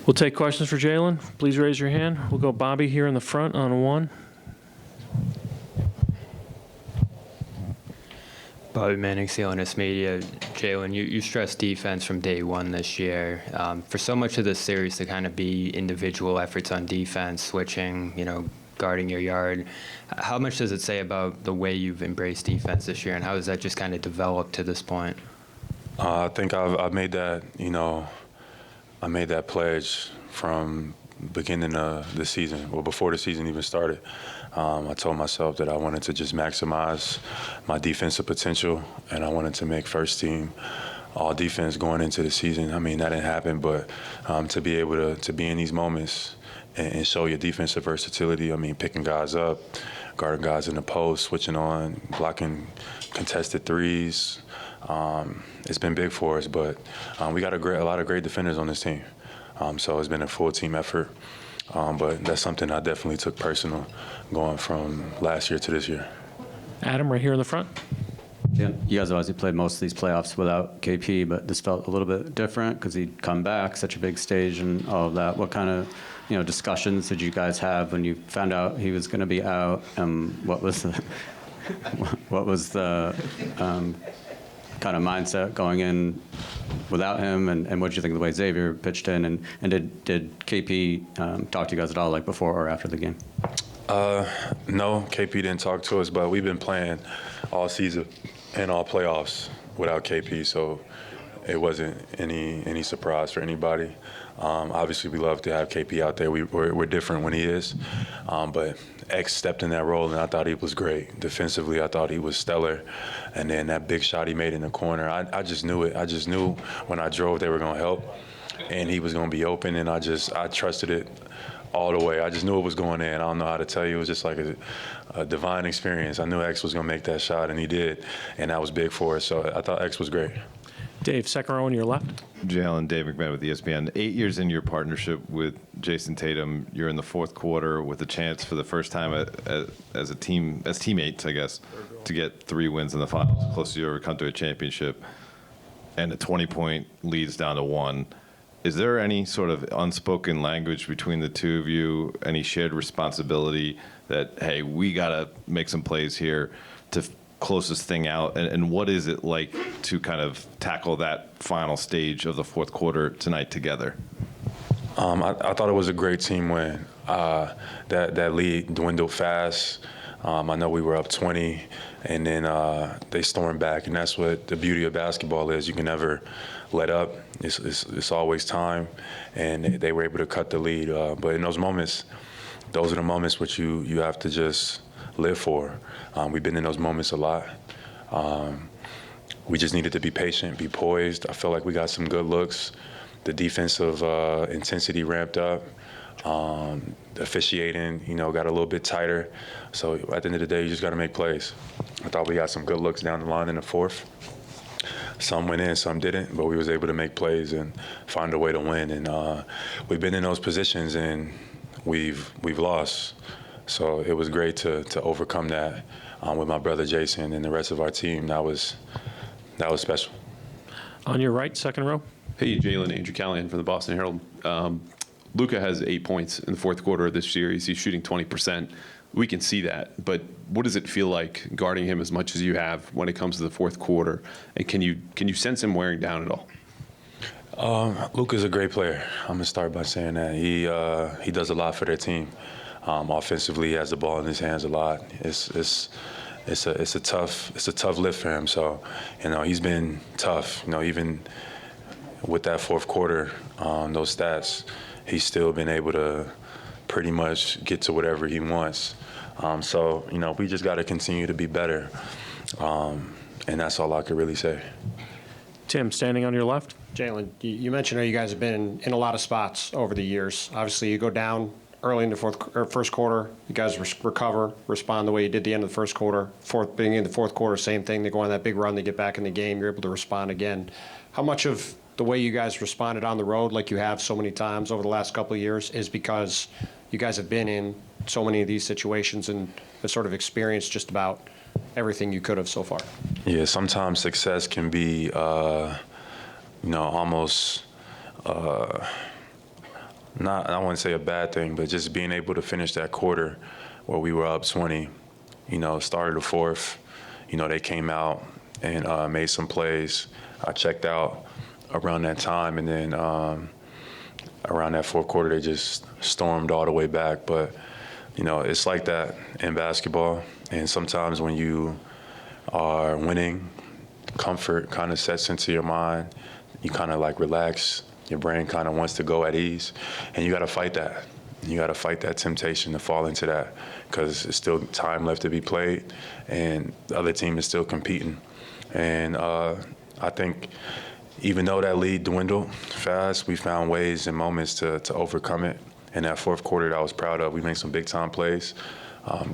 We'll take questions for Jaylen. Please raise your hand. We'll go Bobby here in the front on 1. Bobby Manning, CLNS Media. Jaylen, you stressed defense from day one this year. For so much of this series to kind of be individual efforts on defense, switching, guarding your yard, how much does it say about the way you've embraced defense this year, and how has that just kind of developed to this point? I think I've made that, I made that pledge from beginning of the season, or before the season even started. I told myself that I wanted to just maximize my defensive potential, and I wanted to make first team all defense going into the season. I mean, that didn't happen, but to be able to be in these moments and show your defensive versatility, I mean, picking guys up, guarding guys in the post, switching on, blocking contested threes. It's been big for us, but we got a lot of great defenders on this team. So it's been a full team effort. But that's something I definitely took personal going from last year to this year. Adam, right here in the front. Yeah, you guys obviously played most of these playoffs without KP, but this felt a little bit different because he'd come back, such a big stage and all of that. What kind of discussions did you guys have when you found out he was going to be out? What was the kind of mindset going in without him, and what did you think of the way Xavier pitched in, and did KP talk to you guys at all, like before or after the game? No, KP didn't talk to us, but we've been playing all season and all playoffs without KP, so it wasn't any surprise for anybody. Obviously, we love to have KP out there. We're different when he is, but X stepped in that role, and I thought he was great. Defensively, I thought he was stellar. And then that big shot he made in the corner, I just knew it. I just knew when I drove they were going to help, and he was going to be open, and I trusted it all the way. I just knew it was going in. I don't know how to tell you. It was just like a divine experience. I knew X was going to make that shot, and he did, and that was big for us. So I thought X was great. Dave, second row on your left. Jaylen, Dave McMahon with ESPN. 8 years into your partnership with Jayson Tatum, you're in the fourth quarter with a chance for the first time as teammates, I guess, to get 3 wins in the finals, close to you ever come to a championship, and a 20-point leads down to 1. Is there any sort of unspoken language between the two of you, any shared responsibility that, hey, we got to make some plays here to close this thing out? And what is it like to kind of tackle that final stage of the fourth quarter tonight together? I thought it was a great team win. That lead dwindled fast. I know we were up 20, and then they stormed back, and that's what the beauty of basketball is. You can never let up. It's always time, and they were able to cut the lead. But in those moments, those are the moments which you have to just live for. We've been in those moments a lot. We just needed to be patient, be poised. I feel like we got some good looks. The defensive intensity ramped up. The officiating, got a little bit tighter. So at the end of the day, you just got to make plays. I thought we got some good looks down the line in the fourth. Some went in, some didn't, but we was able to make plays and find a way to win. And we've been in those positions, and we've lost. So it was great to overcome that with my brother Jayson and the rest of our team. That was special. On your right, second row. Hey, Jaylen, Andrew Callahan from the Boston Herald. Luka has 8 points in the fourth quarter of this series. He's shooting 20%. We can see that, but what does it feel like guarding him as much as you have when it comes to the fourth quarter? And can you sense him wearing down at all? Luka's a great player. I'm gonna start by saying that he does a lot for their team. Offensively, he has the ball in his hands a lot. It's a tough lift for him. So, he's been tough. Even with that fourth quarter, those stats, he's still been able to pretty much get to whatever he wants. So, we just got to continue to be better. And that's all I could really say. Tim, standing on your left. Jaylen, you mentioned how you guys have been in a lot of spots over the years. Obviously, you go down early in the first quarter. You guys recover, respond the way you did the end of the first quarter. Beginning of the fourth quarter, same thing. They go on that big run. They get back in the game. You're able to respond again. How much of the way you guys responded on the road, like you have so many times over the last couple of years, is because you guys have been in so many of these situations and have sort of experienced just about everything you could have so far? Yeah, sometimes success can be, almost not, I wouldn't say a bad thing, but just being able to finish that quarter where we were up 20, started the fourth, they came out and made some plays. I checked out around that time, and then around that fourth quarter, they just stormed all the way back. But, it's like that in basketball. And sometimes when you are winning, comfort kind of sets into your mind. You kind of like relax. Your brain kind of wants to go at ease. And you got to fight that. You got to fight that temptation to fall into that because there's still time left to be played, and the other team is still competing. And I think even though that lead dwindled fast, we found ways and moments to overcome it. In that fourth quarter that I was proud of, we made some big-time plays.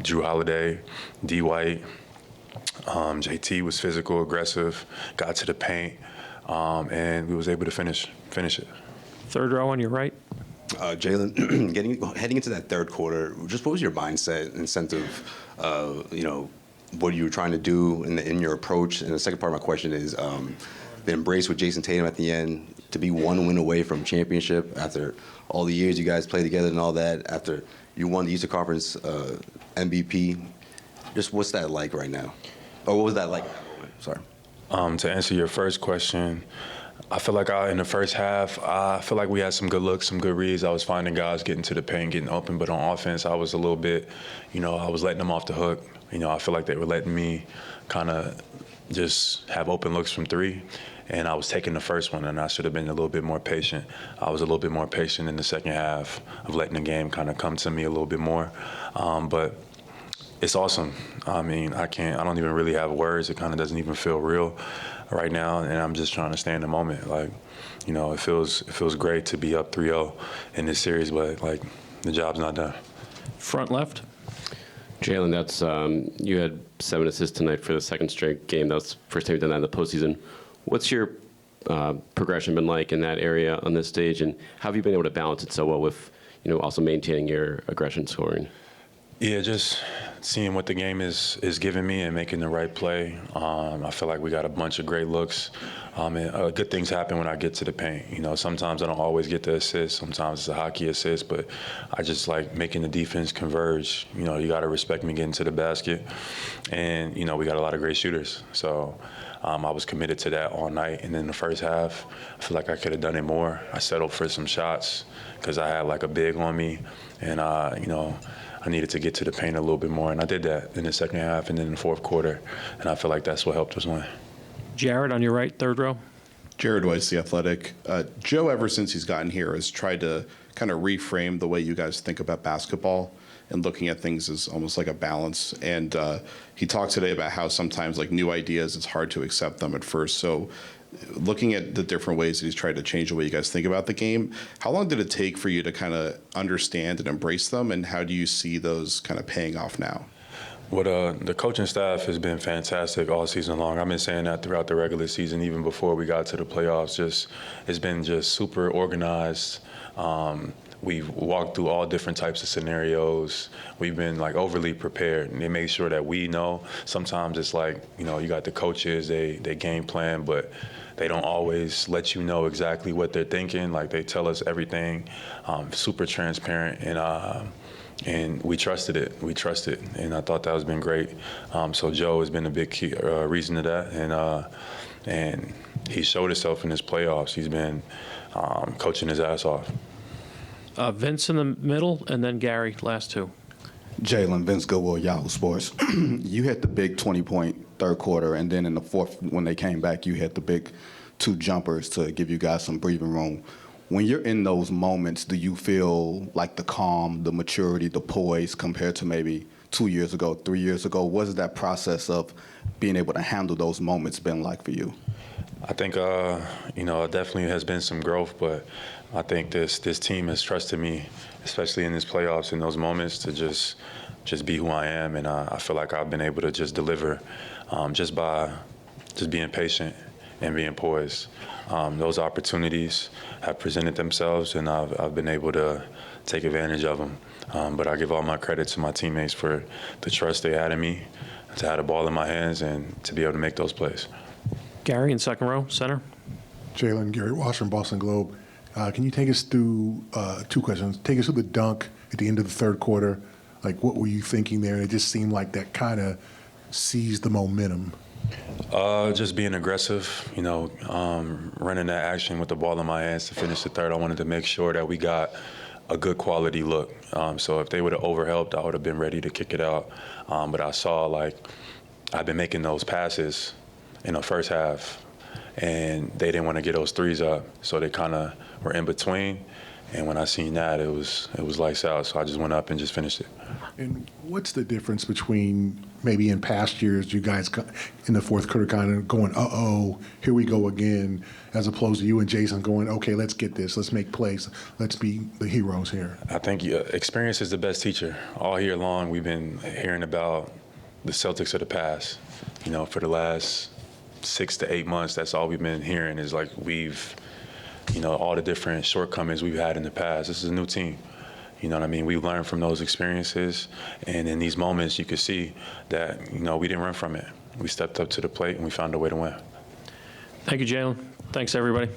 Drew Holiday, D. White, JT was physical, aggressive, got to the paint, and we was able to finish it. Third row on your right. Jaylen, heading into that third quarter, just what was your mindset and sense of, what you were trying to do in your approach? And the second part of my question is the embrace with Jayson Tatum at the end, to be one win away from championship after all the years you guys played together and all that, after you won the Eastern Conference MVP. Just what's that like right now? Or what was that like at that moment? Sorry. To answer your first question, I feel like in the first half, I feel like we had some good looks, some good reads. I was finding guys getting to the paint, getting open. But on offense, I was a little bit, I was letting them off the hook. I feel like they were letting me kind of just have open looks from three. And I was taking the first one, and I should have been a little bit more patient. I was a little bit more patient in the second half of letting the game kind of come to me a little bit more. But it's awesome. I mean, I don't even really have words. It kind of doesn't even feel real right now, and I'm just trying to stay in the moment. Like, it feels great to be up 3-0 in this series, but like the job's not done. Front left. Jaylen, that's you had 7 assists tonight for the second straight game. That was the first time you've done that in the postseason. What's your progression been like in that area on this stage, and how have you been able to balance it so well with, also maintaining your aggression scoring? Yeah, just seeing what the game is giving me and making the right play. I feel like we got a bunch of great looks. And good things happen when I get to the paint. Sometimes I don't always get the assist. Sometimes it's a hockey assist, but I just like making the defense converge. You got to respect me getting to the basket. And, we got a lot of great shooters. So I was committed to that all night. And then the first half, I feel like I could have done it more. I settled for some shots because I had like a big on me. And, I needed to get to the paint a little bit more, and I did that in the second half and then in the fourth quarter, and I feel like that's what helped us win. Jared on your right, third row. Jared Weiss, The Athletic. Joe, ever since he's gotten here, has tried to kind of reframe the way you guys think about basketball and looking at things as almost like a balance. And he talked today about how sometimes like new ideas, it's hard to accept them at first. So looking at the different ways that he's tried to change the way you guys think about the game, how long did it take for you to kind of understand and embrace them, and how do you see those kind of paying off now? Well, the coaching staff has been fantastic all season long. I've been saying that throughout the regular season, even before we got to the playoffs. It's been just super organized. We've walked through all different types of scenarios. We've been like overly prepared, and they make sure that we know. Sometimes it's like, you got the coaches, they game plan, but they don't always let you know exactly what they're thinking. Like they tell us everything, super transparent, and we trusted it. And I thought that has been great. So Joe has been a big key, reason to that, and he showed himself in his playoffs. He's been coaching his ass off. Vince in the middle, and then Gary, last two. Jaylen, Vince Goodwill, Yahoo Sports. You hit the big 20-point third quarter, and then in the fourth, when they came back, you hit the big 2 jumpers to give you guys some breathing room. When you're in those moments, do you feel like the calm, the maturity, the poise compared to maybe 2 years ago, 3 years ago? What has that process of being able to handle those moments been like for you? I think, it definitely has been some growth, but I think this team has trusted me, especially in this playoffs, in those moments, to just be who I am, and I feel like I've been able to just deliver just by being patient and being poised. Those opportunities have presented themselves, and I've been able to take advantage of them. But I give all my credit to my teammates for the trust they had in me, to have the ball in my hands, and to be able to make those plays. Gary in second row, center. Jaylen, Gary Washburn, Boston Globe. Can you take us through two questions? Take us through the dunk at the end of the third quarter. Like, what were you thinking there? It just seemed like that kind of seized the momentum. Just being aggressive, running that action with the ball in my hands to finish the third. I wanted to make sure that we got a good quality look. So if they would have overhelped, I would have been ready to kick it out. But I saw, I've been making those passes in the first half, and they didn't want to get those threes up. So they kind of were in between. And when I seen that, it was lights out. So I just went up and just finished it. And what's the difference between maybe in past years, you guys in the fourth quarter kind of going, uh-oh, here we go again, as opposed to you and Jayson going, okay, let's get this, let's make plays, let's be the heroes here? I think experience is the best teacher. All year long, we've been hearing about the Celtics of the past. For the last 6 to 8 months, that's all we've been hearing is all the different shortcomings we've had in the past. This is a new team. You know what I mean? We've learned from those experiences, and in these moments, you could see that, we didn't run from it. We stepped up to the plate, and we found a way to win. Thank you, Jaylen. Thanks, everybody.